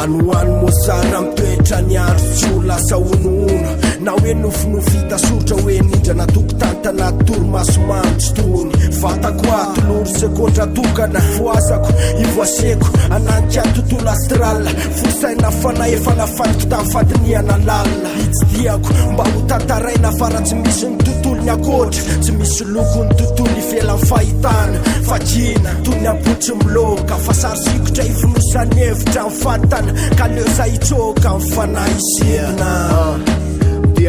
Anoany mosara mitoetra ny aro tsy ho lasa onono na hoe nofinofita sotra hoe nindra natokotany tanaty torimaso manitsy tony vatako atoloro sekondra tokana voazako ivoaseko ananika tontolo astral fosaina fanahy efa nafaniko tamin'ny fandiniana lalina hitsidiako mba ho tantaraina fara tsy misy ny tontolo ny akoatra tsy misy loko ny tontolo ivelan'ny fahitana fakina toy ny ampotry miloka fa sary sikotra ifonosany hevitra ny fatana ka leo za hitsoka ny fanahy isina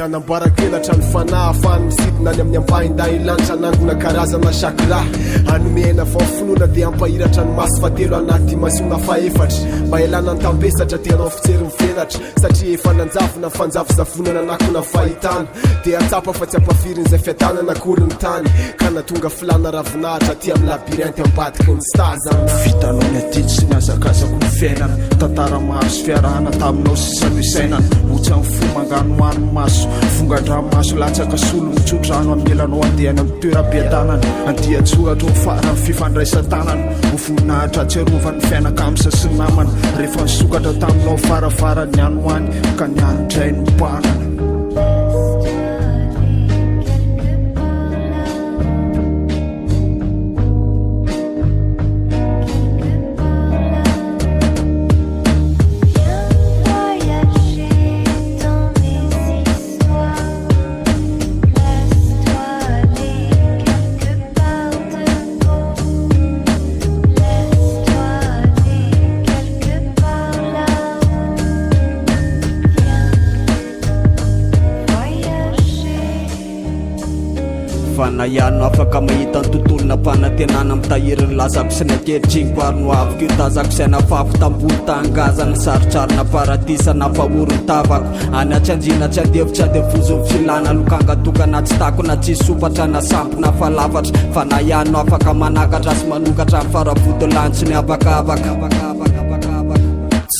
anamboarakelatra ny fanahy afahany misidina any amin'ny ampahinda ilanitra nangona karazana sakiraha anomena vaofinoana dia ampahiratra ny maso fatelo anaty masona faefatra mba elana ny tambesatra dia anao fijery mivelatra satria efa nanjavona fanjavozavonana nakona fahitana dia atsapa fa tsy ampafirin' izay fiatanana kory ny tany ka natonga filana ravinahitra ty amin'ny labirinty ambadiky ny stazana vitanao ny atity sy ny azakazako ny fiainana tantara maro sy fiarahana taminao sy samisainana otsy amin'ny fo mangano ano maso fongadramaso latsaka solo mitsotrano amin'ny elanao andehana amin'ny toeram-piadanana andiatsohatra ho farany fifandraisan-tanana ho voninahitra tserovany fiainakamisa sy ny namana rehefa nisokatra taminao farafara ny ano any ka ny anodray ny mpanana fanayano afaka mahita ny tontolona mpanantenana mitahiry ny lazako sy ny ankehitriny koary no aviko io tazako saina fafo tambolo tangazana sarotrarina paradisana fahorony tavako any atsanjina tsy andevitra dia vozony filana lokanga tokana tsy tako na tsisy sopatra na sampona falafatra fanayano afaka manakatra sy manokatra amin'ny faravodilantsy ny abakabaka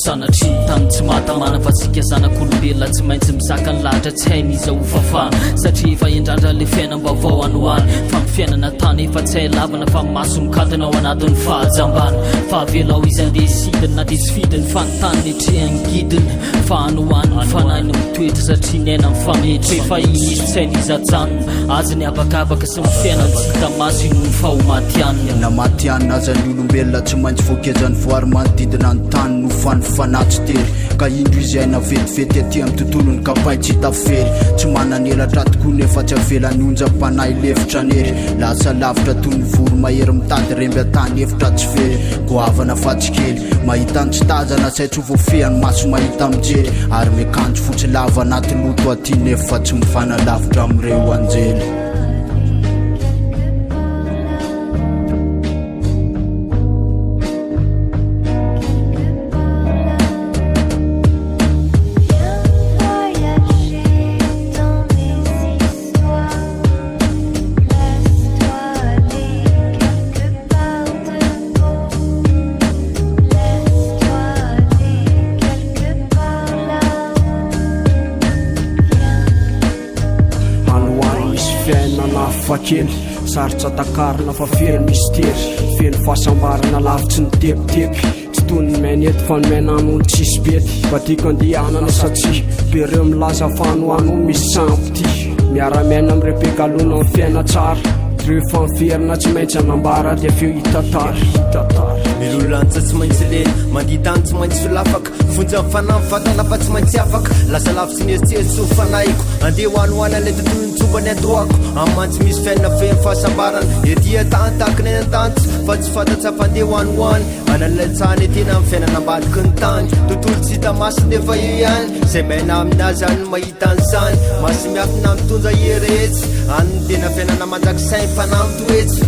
sanatry tamin'ny tsy mahatamana fa tsika zanak'olombelona tsy maintsy misaka ny lahatra tsy hainiza ho fafana satria efa endrandra le fiainam-bavao anoany fa my fiainana tany efa tsy hay lavana fa maso mikatana ao anatin'ny fahajambana fa avelao izy andeha sidiny na dia tsy fidiny fanontany netrehangidiny fa anoany ny fanahy no mitoetra satria ny aina mifametry efa iny izy tsy hainiza janona azy ny abakabaka sy my fiainany tsy hita maso ino ny fahomatyanina na matyanina aza ny olombelona tsy maintsy voakezany voary manodidina ny tany no fany fanatso tery ka indro izy aina vetivety aty amin'ny tontolony kapay tsy hitafery tsy manany elatra tokoa nefa tsy avelany onjam-panahy lefitra nery lasa lavitra toy ny voro mahery mitady remby atany efitra tsy fery goavana fatsikely mahita ny tsy tazana saitry ho voafehany maso mahita mijery ary miakanjo fotsy lava anaty loto aty nefa tsy mifanalavitra amin'ireo anjely fakely sarotra takarina fa feno mistery feno fahasambarana lavitsy ny tepitepy tsy toy ny mainety fa nomainan'olo tsisy bety batiko andehanana satria bereo milaza fanoano misy sampy ty miara-maina amin'irepekaloana amin'ny fiaina tsara rehefa miverina tsy maintsy anambara dia feo hitatary milolantsa tsy maintsy lena manditany tsy maintsy filafaka fonja ny fanahy mivatana fa tsy maintsy afaka lasa lavitsy nieritseritsy ny fanahiko andeha hoanoana le tontolo ny tsombany andohako amantsy misy fiaina feno fahasambarana etia tany tahakiny any an-tantso fa tsy fantatsa fa andeha hoanoany analantsany tena amin'ny fiainana ambadiky ny tany tontolo tsy hita maso nefa io ihany zay maina aminazy any mahita an'izany masy miafina mitondra heretsy any tena fiainana manjaki sainy fanahy mitoetsy